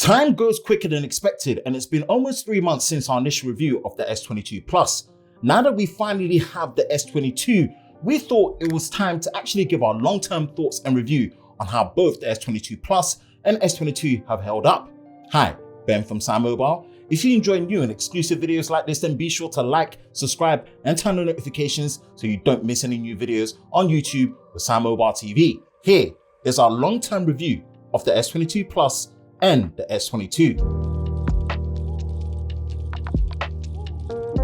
Time goes quicker than expected, and it's been almost 3 months since our initial review of the S22 Plus. Now that we finally have the S22, we thought it was time to actually give our long-term thoughts and review on how both the S22 Plus and S22 have held up. Hi, Ben from SamMobile. If you enjoy new and exclusive videos like this, then be sure to like, subscribe, and turn on notifications so you don't miss any new videos on YouTube with SamMobile TV. Here is our long-term review of the S22 Plus and the S22.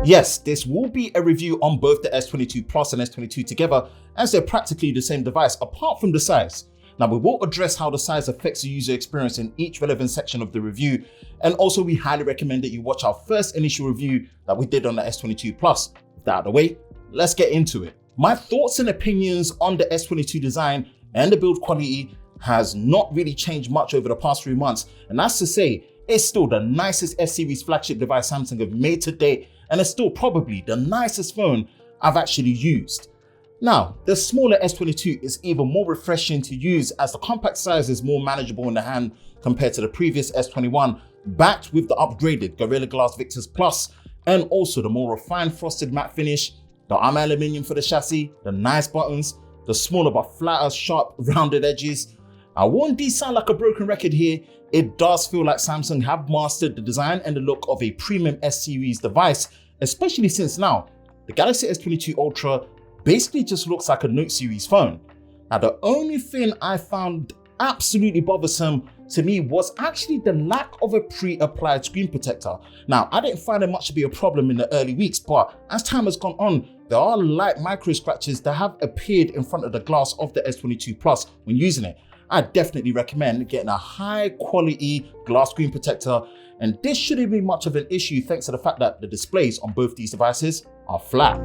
Yes, this will be a review on both the S22 Plus and S22 together, as they're practically the same device apart from the size. Now, we will address how the size affects the user experience in each relevant section of the review, and also we highly recommend that you watch our first initial review that we did on the S22 Plus. With that out of the way, let's get into it. My thoughts and opinions on the S22 design and the build quality has not really changed much over the past 3 months, and that's to say, it's still the nicest S-series flagship device Samsung have made to date, and it's still probably the nicest phone I've actually used. Now, the smaller S22 is even more refreshing to use as the compact size is more manageable in the hand compared to the previous S21, backed with the upgraded Gorilla Glass Victus Plus, and also the more refined frosted matte finish, the armor aluminium for the chassis, the nice buttons, the smaller but flatter, sharp, rounded edges. I won't sound like a broken record here. It does feel like Samsung have mastered the design and the look of a premium S-series device, especially since now the Galaxy S22 Ultra basically just looks like a Note series phone. Now, the only thing I found absolutely bothersome to me was actually the lack of a pre-applied screen protector. Now, I didn't find it much to be a problem in the early weeks, but as time has gone on, there are light micro scratches that have appeared in front of the glass of the S22 Plus when using it. I definitely recommend getting a high quality glass screen protector, and this shouldn't be much of an issue thanks to the fact that the displays on both these devices are flat.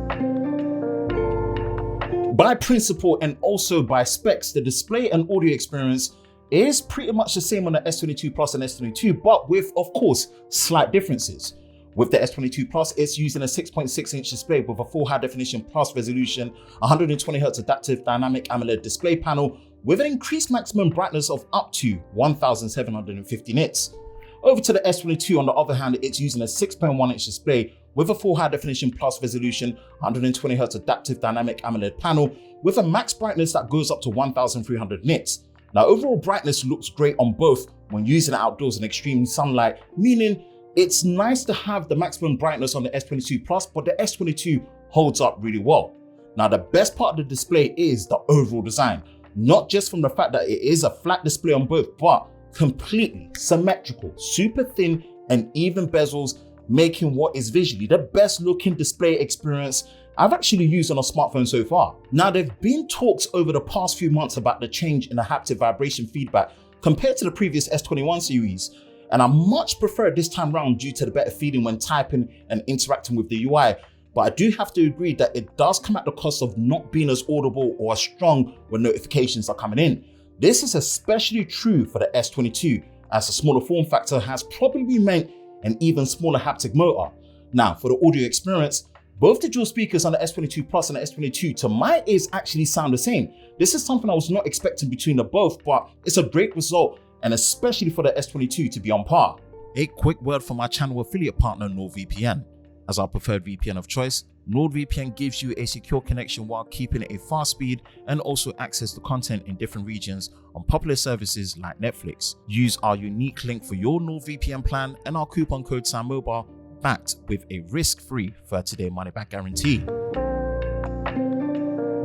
By principle and also by specs, the display and audio experience is pretty much the same on the S22 Plus and S22, but with, of course, slight differences. With the S22 Plus, it's using a 6.6-inch display with a full high-definition plus resolution, 120Hz adaptive dynamic AMOLED display panel with an increased maximum brightness of up to 1750 nits. Over to the S22, on the other hand, it's using a 6.1-inch display with a full high-definition plus resolution, 120Hz adaptive dynamic AMOLED panel with a max brightness that goes up to 1300 nits. Now, overall brightness looks great on both when using it outdoors in extreme sunlight, meaning it's nice to have the maximum brightness on the S22 Plus, but the S22 holds up really well. Now, the best part of the display is the overall design, not just from the fact that it is a flat display on both, but completely symmetrical, super thin and even bezels, making what is visually the best looking display experience I've actually used on a smartphone so far. Now, there have been talks over the past few months about the change in the haptic vibration feedback compared to the previous S21 series, and I much prefer it this time around due to the better feeling when typing and interacting with the UI. But I do have to agree that it does come at the cost of not being as audible or as strong when notifications are coming in. This is especially true for the S22, as the smaller form factor has probably meant an even smaller haptic motor. Now, for the audio experience, both the dual speakers on the S22 Plus and the S22 to my ears actually sound the same. This is something I was not expecting between the both, but it's a great result, and especially for the S22 to be on par. A quick word from our channel affiliate partner NordVPN. As our preferred VPN of choice, NordVPN gives you a secure connection while keeping it a fast speed and also access to content in different regions on popular services like Netflix. Use our unique link for your NordVPN plan and our coupon code SamMobile, backed with a risk-free 30-day money-back guarantee.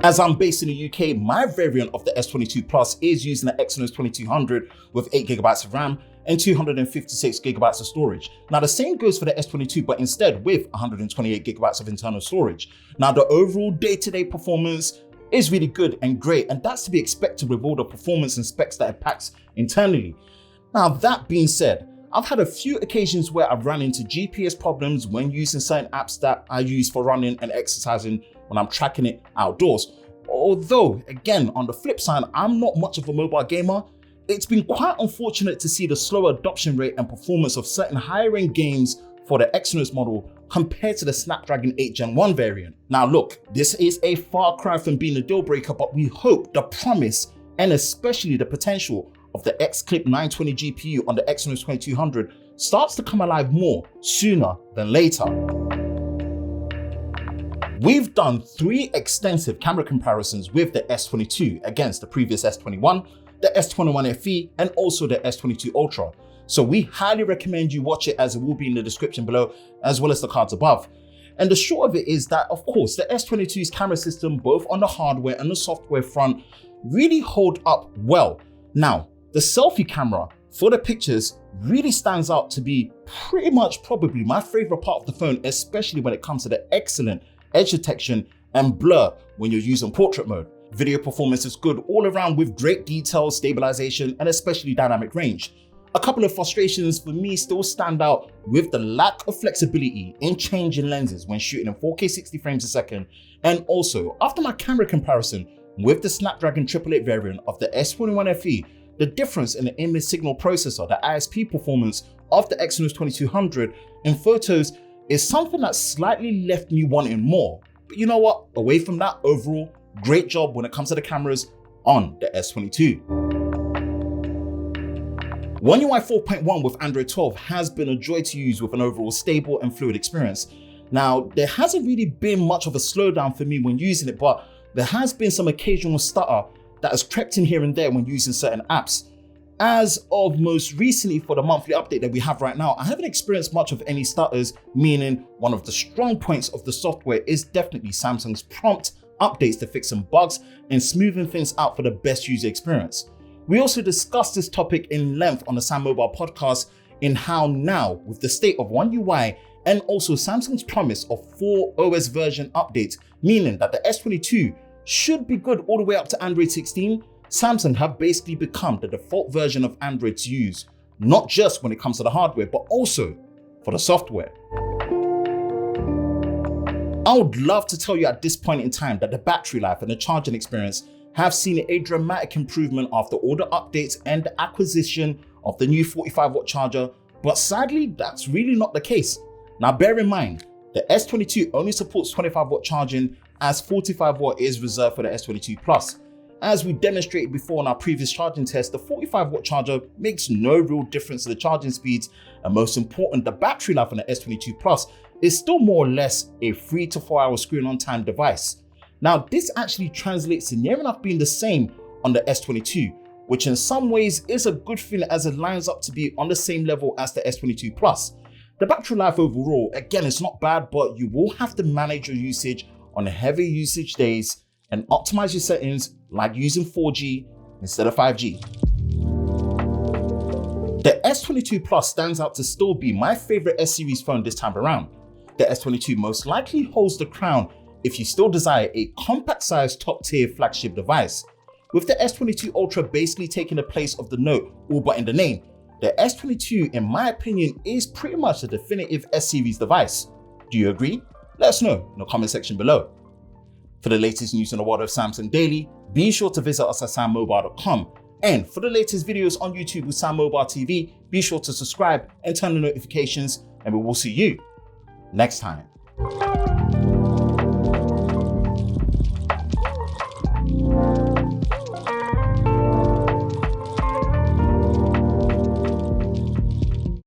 As I'm based in the UK, my variant of the S22 Plus is using the Exynos 2200 with 8GB of RAM and 256GB of storage. Now, the same goes for the S22, but instead with 128GB of internal storage. Now, the overall day-to-day performance is really good and great, and that's to be expected with all the performance and specs that it packs internally. Now, that being said, I've had a few occasions where I've run into GPS problems when using certain apps that I use for running and exercising when I'm tracking it outdoors. Although, again, on the flip side, I'm not much of a mobile gamer. It's been quite unfortunate to see the slower adoption rate and performance of certain higher end games for the Exynos model compared to the Snapdragon 8 Gen 1 variant. Now look, this is a far cry from being a deal breaker, but we hope the promise and especially the potential of the X-Clip 920 GPU on the S2200 starts to come alive more sooner than later. We've done 3 extensive camera comparisons with the S22 against the previous S21, the S21 FE, and also the S22 Ultra. So we highly recommend you watch it, as it will be in the description below, as well as the cards above. And the short of it is that, of course, the S22's camera system, both on the hardware and the software front, really hold up well. Now, the selfie camera for the pictures really stands out to be pretty much probably my favorite part of the phone, especially when it comes to the excellent edge detection and blur when you're using portrait mode. Video performance is good all around with great detail, stabilization, and especially dynamic range. A couple of frustrations for me still stand out with the lack of flexibility in changing lenses when shooting in 4K 60 frames a second, and also after my camera comparison with the Snapdragon 888 variant of the S21 FE, the difference in the image signal processor, the ISP performance of the Exynos 2200 in photos is something that slightly left me wanting more. But you know what? Away from that, overall, great job when it comes to the cameras on the S22. One UI 4.1 with Android 12 has been a joy to use with an overall stable and fluid experience. Now, there hasn't really been much of a slowdown for me when using it, but there has been some occasional stutter that has crept in here and there when using certain apps. As of most recently, for the monthly update that we have right now, I haven't experienced much of any stutters, meaning one of the strong points of the software is definitely Samsung's prompt updates to fix some bugs and smoothing things out for the best user experience. We also discussed this topic in length on the SamMobile podcast in how now, with the state of One UI and also Samsung's promise of 4 OS version updates, meaning that the S22 should be good all the way up to Android 16, Samsung have basically become the default version of Android to use, not just when it comes to the hardware, but also for the software. I would love to tell you at this point in time that the battery life and the charging experience have seen a dramatic improvement after all the updates and the acquisition of the new 45-watt charger, but sadly, that's really not the case. Now bear in mind, the S22 only supports 25-watt charging, as 45-watt is reserved for the S22 Plus. As we demonstrated before in our previous charging test, the 45-watt charger makes no real difference to the charging speeds, and most important, the battery life on the S22 Plus is still more or less a 3 to 4 hour screen on time device. Now, this actually translates to near enough being the same on the S22, which in some ways is a good thing as it lines up to be on the same level as the S22 Plus. The battery life overall, again, it's not bad, but you will have to manage your usage on heavy usage days and optimize your settings like using 4G instead of 5G. The S22 Plus stands out to still be my favorite S-series phone this time around. The S22 most likely holds the crown if you still desire a compact-sized top-tier flagship device. With the S22 Ultra basically taking the place of the Note, all but in the name, the S22, in my opinion, is pretty much the definitive S-series device. Do you agree? Let us know in the comment section below. For the latest news in the world of Samsung Daily, be sure to visit us at SamMobile.com. And for the latest videos on YouTube with SamMobile TV, be sure to subscribe and turn on notifications, and we will see you next time.